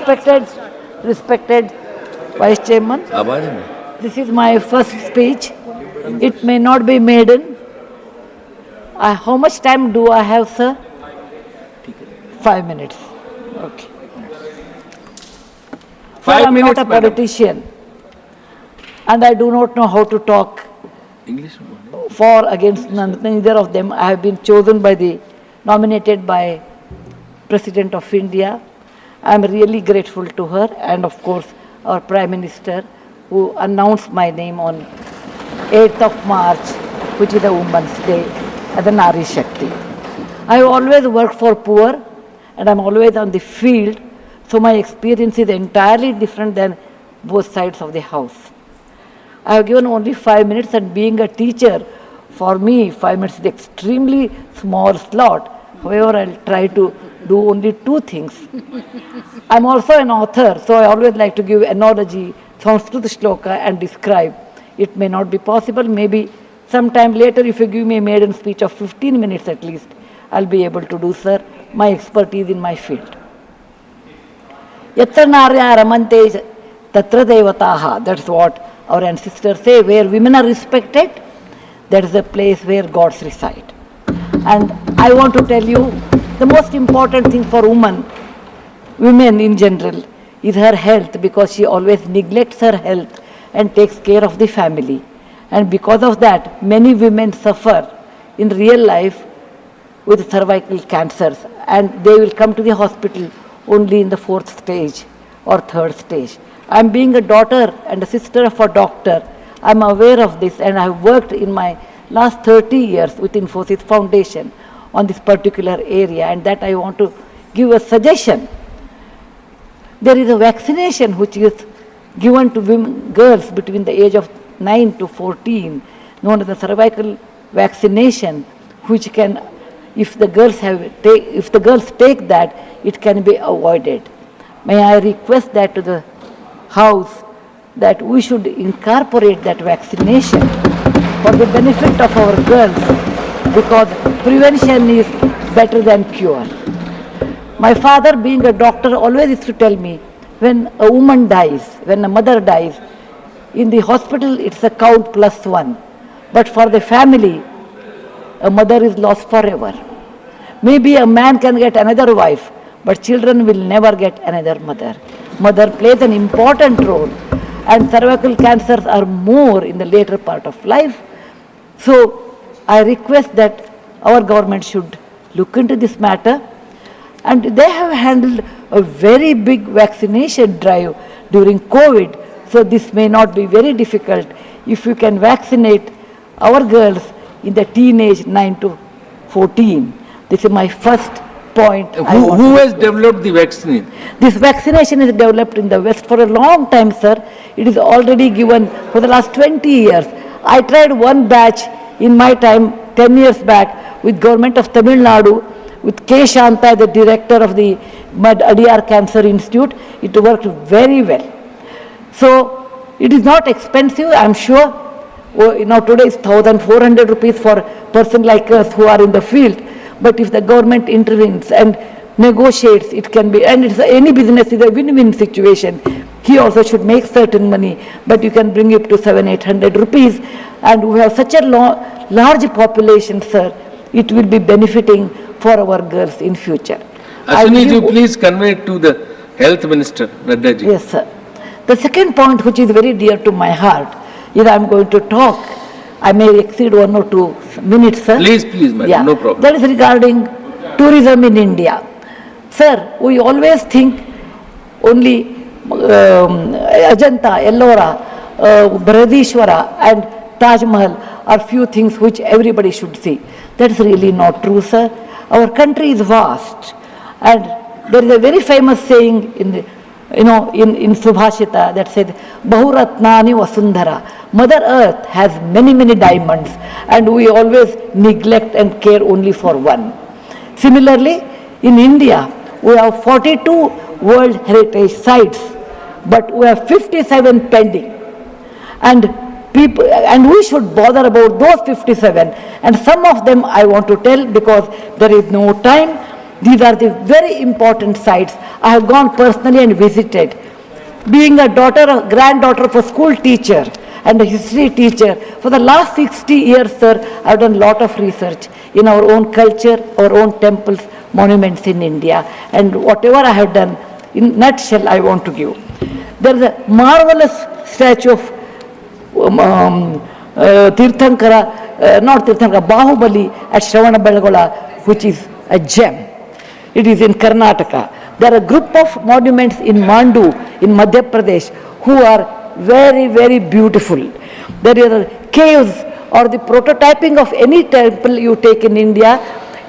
respected Vice Chairman, this is my first speech. It may not be maiden. How much time do I have, sir? 5 minutes. Okay. Sir, I am not a politician, and I do not know how to talk English. for, against neither of them. I have been nominated by President of India. I am really grateful to her, and of course our Prime Minister, who announced my name on 8th of March, which is the Women's Day, as a Nari Shakti. I have always worked for poor, and I am always on the field, so my experience is entirely different than both sides of the house. I have given only 5 minutes, and being a teacher, for me 5 minutes is extremely small slot. However, I will try to do only 2 things. I am also an author, so I always like to give analogy, Sanskrit shloka, and describe. It may not be possible, maybe sometime later if you give me a maiden speech of 15 minutes at least, I will be able to do, sir, my expertise in my field. Yatra narya ramante tatra devataha, that's what our ancestors say, where women are respected, that is the place where gods reside. And I want to tell you, the most important thing for women in general, is her health, because she always neglects her health and takes care of the family. And because of that, many women suffer in real life with cervical cancers, and they will come to the hospital only in the 4th stage or 3rd stage. I am being a daughter and a sister of a doctor. I am aware of this, and I have worked in my last 30 years with Infosys Foundation on this particular area, and that I want to give a suggestion. There is a vaccination which is given to girls between the age of 9 to 14, known as the cervical vaccination, which can, if the girls take that, it can be avoided. May I request that to the House, that we should incorporate that vaccination for the benefit of our girls, because prevention is better than cure. My father, being a doctor, always used to tell me, when a woman dies, when a mother dies, in the hospital it's a count +1. But for the family, a mother is lost forever. Maybe a man can get another wife, but children will never get another mother. Mother plays an important role, and cervical cancers are more in the later part of life. So I request that our government should look into this matter, and they have handled a very big vaccination drive during COVID, so this may not be very difficult if you can vaccinate our girls in the teenage 9 to 14. This is my first point. Who has developed the vaccine? This vaccination is developed in the West for a long time, sir. It is already given for the last 20 years. I tried one batch in my time, 10 years back, with government of Tamil Nadu, with K. Shanta, the director of the Adyar Cancer Institute. It worked very well. So it is not expensive, I am sure. Today is 1,400 rupees for a person like us who are in the field. But if the government intervenes and negotiates, it can be, and it's any business is a win-win situation. He also should make certain money, but you can bring it to 700-800 rupees. And we have such a large population, sir, it will be benefiting for our girls in future. Ashwini ji, please convey it to the Health Minister, Nadda ji. Yes, sir. The second point, which is very dear to my heart, is I am going to talk. I may exceed 1 or 2 minutes, sir. Please, madam, no problem. That is regarding tourism in India. Sir, we always think only Ajanta, Ellora, Brihadishwara and Taj Mahal are few things which everybody should see. That is really not true, sir. Our country is vast, and there is a very famous saying in Subhashita that says, Bahuratnani Vasundhara. Mother Earth has many, many diamonds, and we always neglect and care only for one. Similarly, in India, we have 42 World Heritage Sites, but we have 57 pending. And we should bother about those 57. And some of them I want to tell because there is no time. These are the very important sites. I have gone personally and visited. Being a granddaughter of a school teacher and a history teacher, for the last 60 years, sir, I have done a lot of research in our own culture, our own temples, monuments in India, and whatever I have done, in nutshell, I want to give. There is a marvelous statue of Bahubali at Shravanabelagola, which is a gem. It is in Karnataka. There are a group of monuments in Mandu, in Madhya Pradesh, who are very, very beautiful. There are caves or the prototyping of any temple you take in India.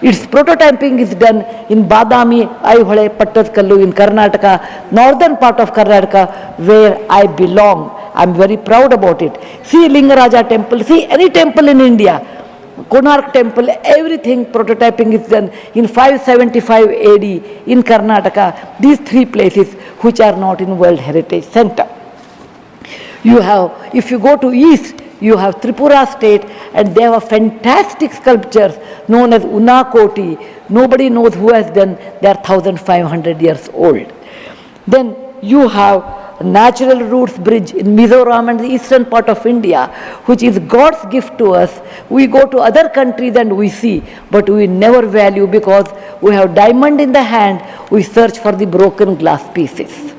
Its prototyping is done in Badami, Aihole, Pattatkallu in Karnataka, northern part of Karnataka, where I belong. I am very proud about it. See Lingaraja temple, see any temple in India, Konark temple, everything prototyping is done in 575 AD in Karnataka. These three places which are not in World Heritage Center. You have, if you go to east, you have Tripura state, and they have fantastic sculptures known as Unakoti. Nobody knows who has done. They are 1,500 years old. Then you have Natural Roots Bridge in Mizoram and the eastern part of India, which is God's gift to us. We go to other countries and we see, but we never value because we have diamond in the hand, we search for the broken glass pieces.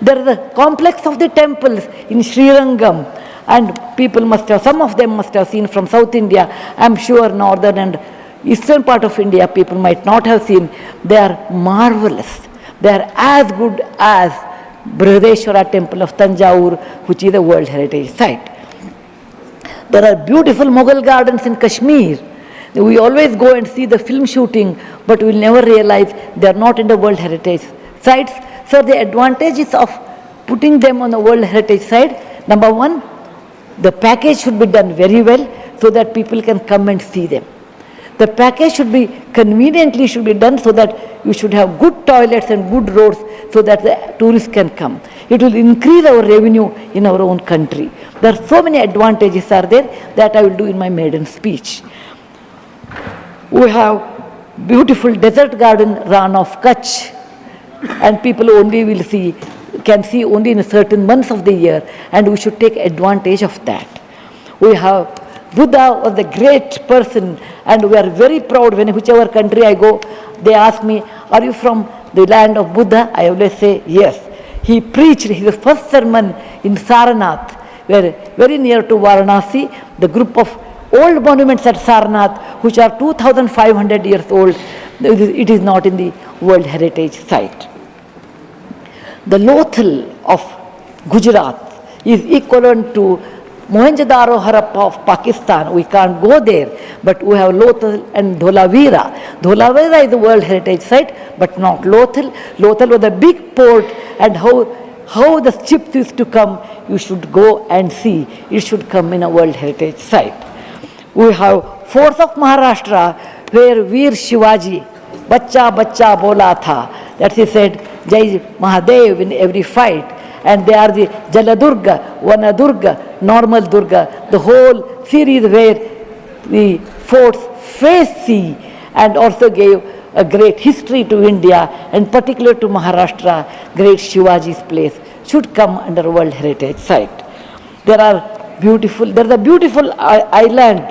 There is a complex of the temples in Srirangam, and people must have, some of them must have seen from South India. I am sure northern and eastern part of India people might not have seen. They are marvelous. They are as good as Brihadeshwara temple of Tanjavur, which is a World Heritage Site. There are beautiful Mughal gardens in Kashmir. We always go and see the film shooting, but we will never realize they are not in the World Heritage Sites. So the advantages of putting them on the World Heritage Site, number one, the package should be done very well so that people can come and see them. The package should be conveniently should be done so that you should have good toilets and good roads so that the tourists can come. It will increase our revenue in our own country. There are so many advantages are there that I will do in my maiden speech. We have beautiful desert garden Ran of Kutch, and people only can see only in certain months of the year, and we should take advantage of that. We have Buddha was a great person, and we are very proud when whichever country I go, they ask me, are you from the land of Buddha? I always say yes. He preached his first sermon in Sarnath, where very near to Varanasi, the group of old monuments at Sarnath, which are 2,500 years old, it is not in the World Heritage Site. The Lothal of Gujarat is equivalent to Mohenjo-daro Harappa of Pakistan. We can't go there, but we have Lothal and Dholavira. Dholavira is a World Heritage Site, but not Lothal. Lothal was a big port, and how the ships used to come, you should go and see. It should come in a World Heritage Site. We have forts of Maharashtra where Veer Shivaji, Bachcha Bachcha Bola Tha, that he said, Jai Mahadev in every fight. And they are the Jaladurga, Vanadurga, Normal Durga, the whole series where the forts face sea and also gave a great history to India, and particularly to Maharashtra, great Shivaji's place should come under World Heritage Site. There is a beautiful island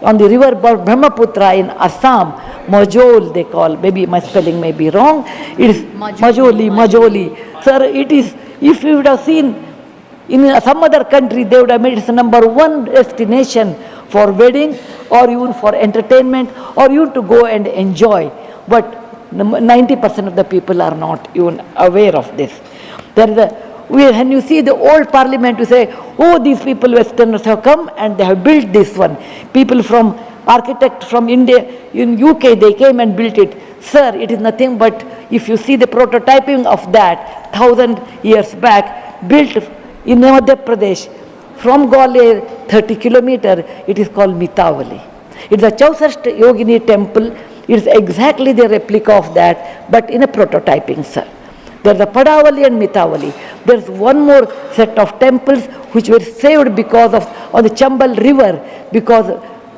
on the river Brahmaputra in Assam, Majol they call, maybe my spelling may be wrong, it is Majoli. Sir, it is, if you would have seen in some other country, they would have made it the number one destination for wedding or even for entertainment or even to go and enjoy. But 90% of the people are not even aware of this. When you see the old parliament, you say, oh, these people, Westerners have come and they have built this one. People from, architect from India, in UK, they came and built it. Sir, it is nothing but, if you see the prototyping of that 1,000 years back, built in Madhya Pradesh, from Gwalior, 30 kilometers, it is called Mitavali. It's a Chausashta Yogini temple. It is exactly the replica of that, but in a prototyping, sir. There's a Padavali and Mitavali. There's one more set of temples which were saved because of on the Chambal river because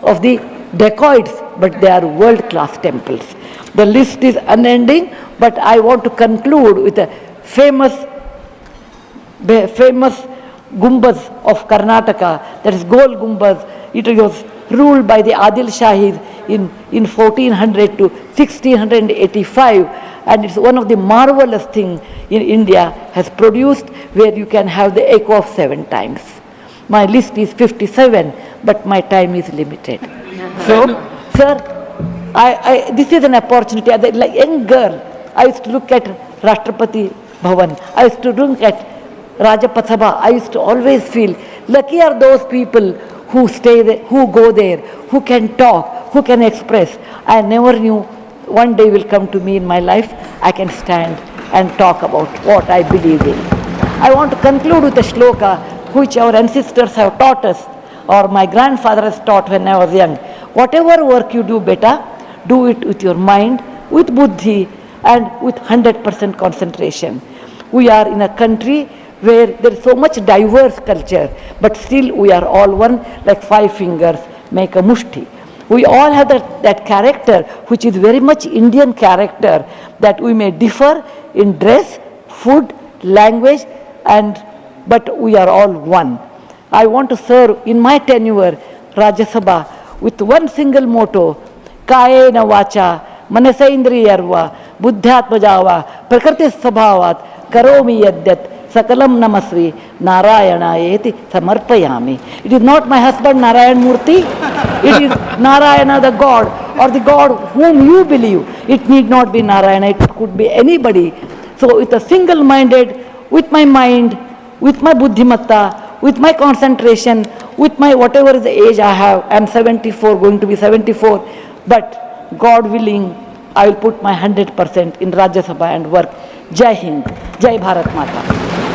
of the dacoits, but they are world-class temples. The list is unending, but I want to conclude with a famous Gumbaz of Karnataka, that is Gol Gumbaz. It was ruled by the Adil Shahis in 1400 to 1685, and it's one of the marvelous things in India has produced, where you can have the echo of 7 times. My list is 57, but my time is limited. So, sir, this is an opportunity. As a young girl, I used to look at Rashtrapati Bhavan. I used to look at Rajpath Sabha. I used to always feel lucky are those people who stay there, who go there, who can talk, who can express. I never knew one day will come to me in my life, I can stand and talk about what I believe in. I want to conclude with a shloka which our ancestors have taught us, or my grandfather has taught when I was young. Whatever work you do, beta, do it with your mind, with buddhi, and with 100% concentration. We are in a country where there is so much diverse culture, but still we are all one, like 5 fingers make a mushti. We all have that character, which is very much Indian character, that we may differ in dress, food, language, but we are all one. I want to serve in my tenure Rajya Sabha with one single motto: Kayena vacha, manasaindriyarva, buddhyatmajava, prakriti sabhavat, karomi yadyat, sakalam namasvi, narayana eti samarpayami. It is not my husband Narayan Murthy, it is Narayana the God, or the God whom you believe. It need not be Narayana, it could be anybody. So with a single-minded, with my mind, with my buddhimatta, with my concentration, with my whatever is the age I have, I am 74, going to be 74, but God willing, I will put my 100% in Rajya Sabha and work. Jai Hind, Jai Bharat Mata.